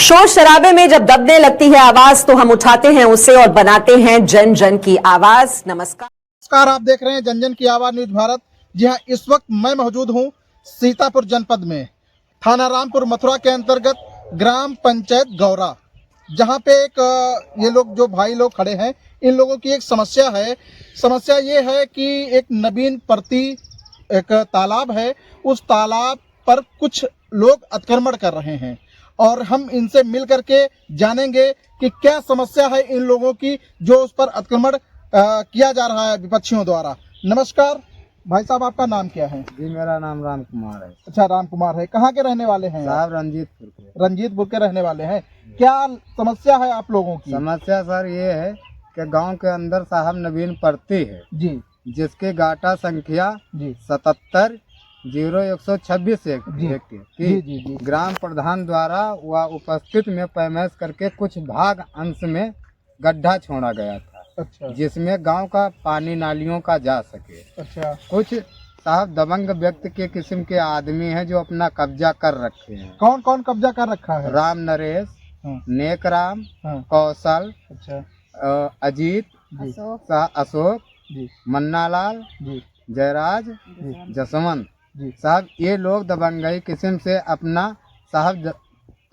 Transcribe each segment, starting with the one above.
शोर शराबे में जब दबने लगती है आवाज तो हम उठाते हैं उसे और बनाते हैं जन जन की आवाज। नमस्कार, आप देख रहे हैं जन जन की आवाज न्यूज भारत। जी हाँ, इस वक्त मैं मौजूद हूँ सीतापुर जनपद में, थाना रामपुर मथुरा के अंतर्गत ग्राम पंचायत गौरा, जहाँ पे एक ये लोग जो भाई लोग खड़े हैं, इन लोगों की एक समस्या है। समस्या ये है कि एक नवीन प्रति एक तालाब है, उस तालाब पर कुछ लोग अतिक्रमण कर रहे हैं और हम इनसे मिल करके जानेंगे कि क्या समस्या है इन लोगों की जो उस पर अतिक्रमण किया जा रहा है विपक्षियों द्वारा। नमस्कार भाई साहब, आपका नाम क्या है? जी, मेरा नाम राम कुमार है। अच्छा, राम कुमार है। कहाँ के रहने वाले हैं साहब? रंजीतपुर के। रंजीतपुर के रहने वाले हैं। क्या समस्या है आप लोगों की? समस्या सर ये है कि गांव के अंदर साहब नवीन प्रति है जी, जिसके गाटा संख्या जी 77-0126 जी की जी जी जी ग्राम प्रधान द्वारा वह उपस्थित में पैमाइश करके कुछ भाग अंश में गड्ढा छोड़ा गया था, अच्छा जिसमें गांव का पानी नालियों का जा सके। अच्छा। कुछ साहब दबंग व्यक्ति के किस्म के आदमी हैं जो अपना कब्जा कर रखे हैं। कौन कौन कब्जा कर रखा है? राम नरेश, हाँ, नेकराम, हाँ, कौशल, अच्छा अजीत, जी अशोक, जी मन्नालाल, जी जयराज, जी जसवंत जी साहब, ये लोग दबंगई किस्म से अपना साहब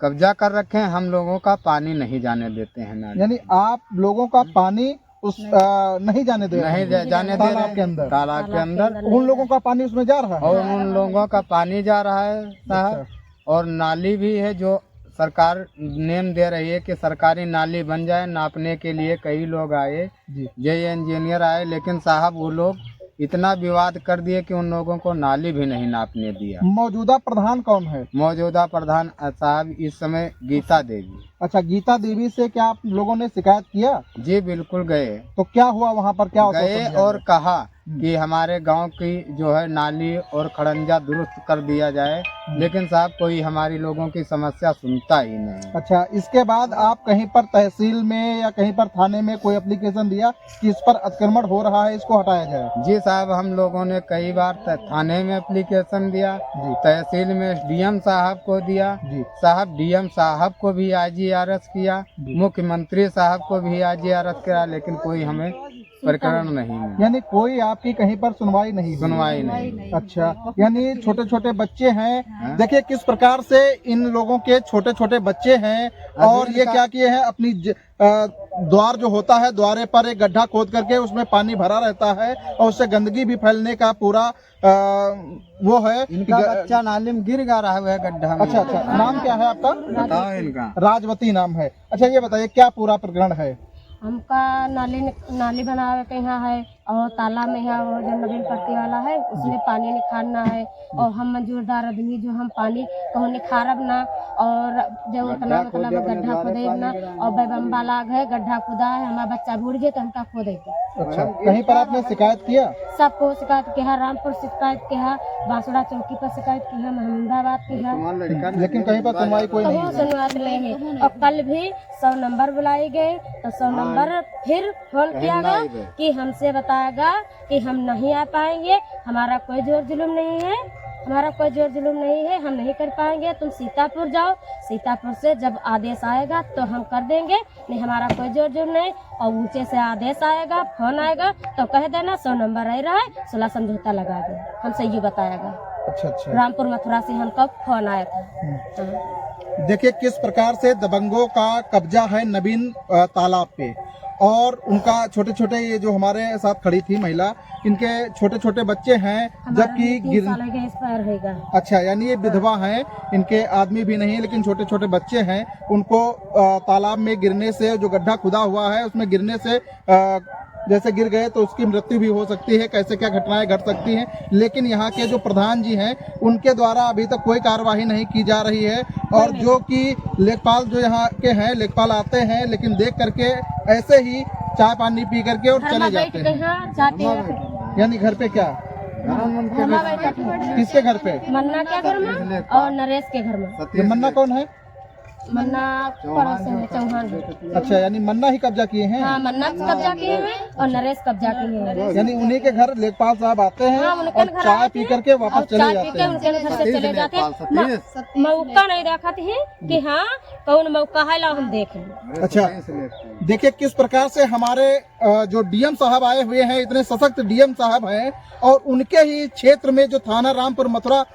कब्जा कर रखे हैं। हम लोगों का पानी नहीं जाने देते हैं नाली। यानी आप लोगों का पानी उस नहीं जाने दे रहे नहीं हैं? जाने दे तालाब रहे के अंदर? तालाब के अंदर उन लोगों का पानी उसमें जा रहा है? और उन लोगों का पानी जा रहा है साहब। अच्छा, और नाली भी है जो सरकार नेम दे रही है कि सरकारी नाली बन जाए। नापने के लिए कई लोग आए, जी ये इंजीनियर आए, लेकिन साहब वो लोग इतना विवाद कर दिए कि उन लोगों को नाली भी नहीं नापने दिया। मौजूदा प्रधान कौन है? मौजूदा प्रधान साहब इस समय गीता देवी। अच्छा, गीता देवी से क्या आप लोगों ने शिकायत किया? जी बिल्कुल गए। तो क्या हुआ वहाँ पर? क्या गए आश्वासन दिया और गया? कहा कि हमारे गांव की जो है नाली और खड़ंजा दुरुस्त कर दिया जाए, लेकिन साहब कोई हमारी लोगों की समस्या सुनता ही नहीं। अच्छा, इसके बाद आप कहीं पर तहसील में या कहीं पर थाने में कोई एप्लीकेशन दिया कि इस पर अतिक्रमण हो रहा है, इसको हटाया जाए? जी साहब, हम लोगों ने कई बार थाने में एप्लीकेशन दिया, जी तहसील में डीएम साहब को दिया जी साहब, डीएम साहब को भी IGRS किया, जी। मुख्यमंत्री साहब को भी IGRS किया, लेकिन कोई हमें प्रकरण नहीं मिला। यानी कोई आपकी कहीं पर सुनवाई नहीं हुई? सुनवाई नहीं। अच्छा, यानी छोटे छोटे बच्चे हैं। देखिए किस प्रकार से इन लोगों के छोटे छोटे बच्चे हैं और ये क्या किए हैं, अपनी द्वार जो होता है, द्वारे पर एक गड्ढा खोद करके उसमें पानी भरा रहता है और उससे गंदगी भी फैलने का पूरा वो है। इनका बच्चा नाली में गिर गा रहा है गड्ढा में। अच्छा अच्छा, नाम क्या है आपका? बताओ इनका। राजवती नाम है। अच्छा, ये बताइए क्या पूरा प्रकरण है? हमका नाली बनावे के यहाँ है और तालाब में यहाँ वो जो नवीन पट्टी वाला है उसमें पानी निखारना है और हम मजदूरदार आदमी जो हम पानी कहूँ निखारब ना और जो उतना मतलब गड्ढा खोदे ना और बेबम्बा लाग है, गड्ढा खुदा है, हमारा बच्चा बूढ़ गए तो हमका खोदे। अच्छा, कहीं पर आपने शिकायत किया? सबको शिकायत किया, रामपुर शिकायत किया, बांसुड़ा चौकी पर शिकायत किया, महमूदाबाद किया, लेकिन कहीं पर सुनवाई कोई नहीं हुई? सुनवाई नहीं है। और कल भी 100 नंबर बुलाई गए तो 100 नंबर फिर फोन किया गया कि हमसे बताएगा कि हम नहीं आ पाएंगे, हमारा कोई जोर जुलूम नहीं है, हमारा कोई जोर जुलूम नहीं है, हम नहीं कर पाएंगे, तुम सीतापुर जाओ, सीतापुर से जब आदेश आएगा तो हम कर देंगे, नहीं हमारा कोई जोर जुलूम नहीं। और ऊंचे से आदेश आएगा, फोन आएगा तो कह देना 100 नंबर रह रहा है, 16 समझौता लगा दे, हमसे ये बताएगा। अच्छा अच्छा, रामपुर मथुरा से हमको फोन आया था। देखिए किस प्रकार से दबंगों का कब्जा है नवीन तालाब पे और उनका छोटे छोटे, ये जो हमारे साथ खड़ी थी महिला, इनके छोटे छोटे बच्चे हैं, जबकि अच्छा, यानी ये विधवा हैं, इनके आदमी भी नहीं है लेकिन छोटे छोटे बच्चे हैं। उनको तालाब में गिरने से, जो गड्ढा खुदा हुआ है उसमें गिरने से जैसे गिर गए तो उसकी मृत्यु भी हो सकती है, कैसे क्या घटनाएं घट सकती हैं। लेकिन यहाँ के जो प्रधान जी हैं उनके द्वारा अभी तक कोई कार्यवाही नहीं की जा रही है और जो कि लेखपाल जो यहाँ के हैं, लेखपाल आते हैं लेकिन देख करके ऐसे ही चाय पानी पी करके और चले जाते हैं। यानी घर पे क्या? किसके घर पे? मन्ना के घर में और नरेश के घर में। ये मन्ना कौन है? मन्ना पड़ोस है चौहान। अच्छा, यानी मन्ना ही कब्जा किए हैं। हाँ, मन्ना कब्जा किए हैं और नरेश कब्जा किए हैं। यानी उन्हीं के घर लेखपाल साहब आते हैं हाँ, उनके और घर चाय आते पी हैं करके वापस और चले चाय जाते पी के हैं। उनके घर से चले जाते हैं। मौका नहीं देखते हैं कि हाँ कौन मौका है ला हम देख लें। अच्छा, देखिए किस प्रकार से हमारे जो डीएम साहब आए हुए हैं, इतने सशक्त डीएम साहब हैं, और उनके ही क्षेत्र में जो थाना रामपुर मथुरा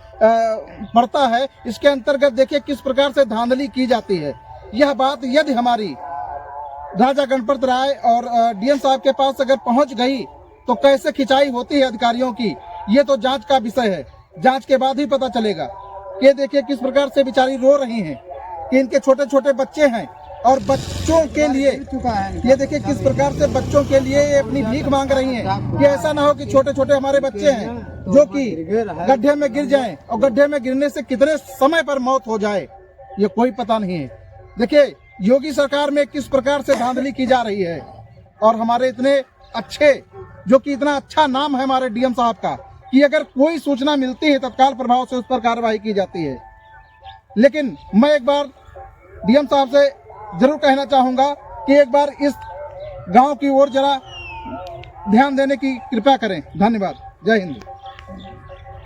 पड़ता है, इसके अंतर्गत देखिए किस प्रकार से धांधली की जाती है। यह बात यदि हमारी राजा गणपत राय और डीएम साहब के पास अगर पहुंच गई तो कैसे खिंचाई होती है अधिकारियों की, ये तो जांच का विषय है। जांच के बाद ही पता चलेगा। ये देखिए किस प्रकार से बेचारी रो रही हैं कि इनके छोटे छोटे बच्चे हैं और बच्चों के लिए ये देखिए किस प्रकार से बच्चों के लिए ये अपनी भीख मांग रही हैं कि ऐसा ना हो कि छोटे छोटे हमारे बच्चे हैं जो कि गड्ढे में गिर जाएं और गड्ढे में गिरने से कितने समय पर मौत हो जाए ये कोई पता नहीं है। देखिए योगी सरकार में किस प्रकार से धांधली की जा रही है, और हमारे इतने अच्छे जो कि इतना अच्छा नाम है हमारे डीएम साहब का कि अगर कोई सूचना मिलती है तत्काल प्रभाव से उस पर कार्रवाई की जाती है। लेकिन मैं एक बार डीएम साहब से जरूर कहना चाहूंगा कि एक बार इस गांव की ओर जरा ध्यान देने की कृपया करें। धन्यवाद। जय हिंद।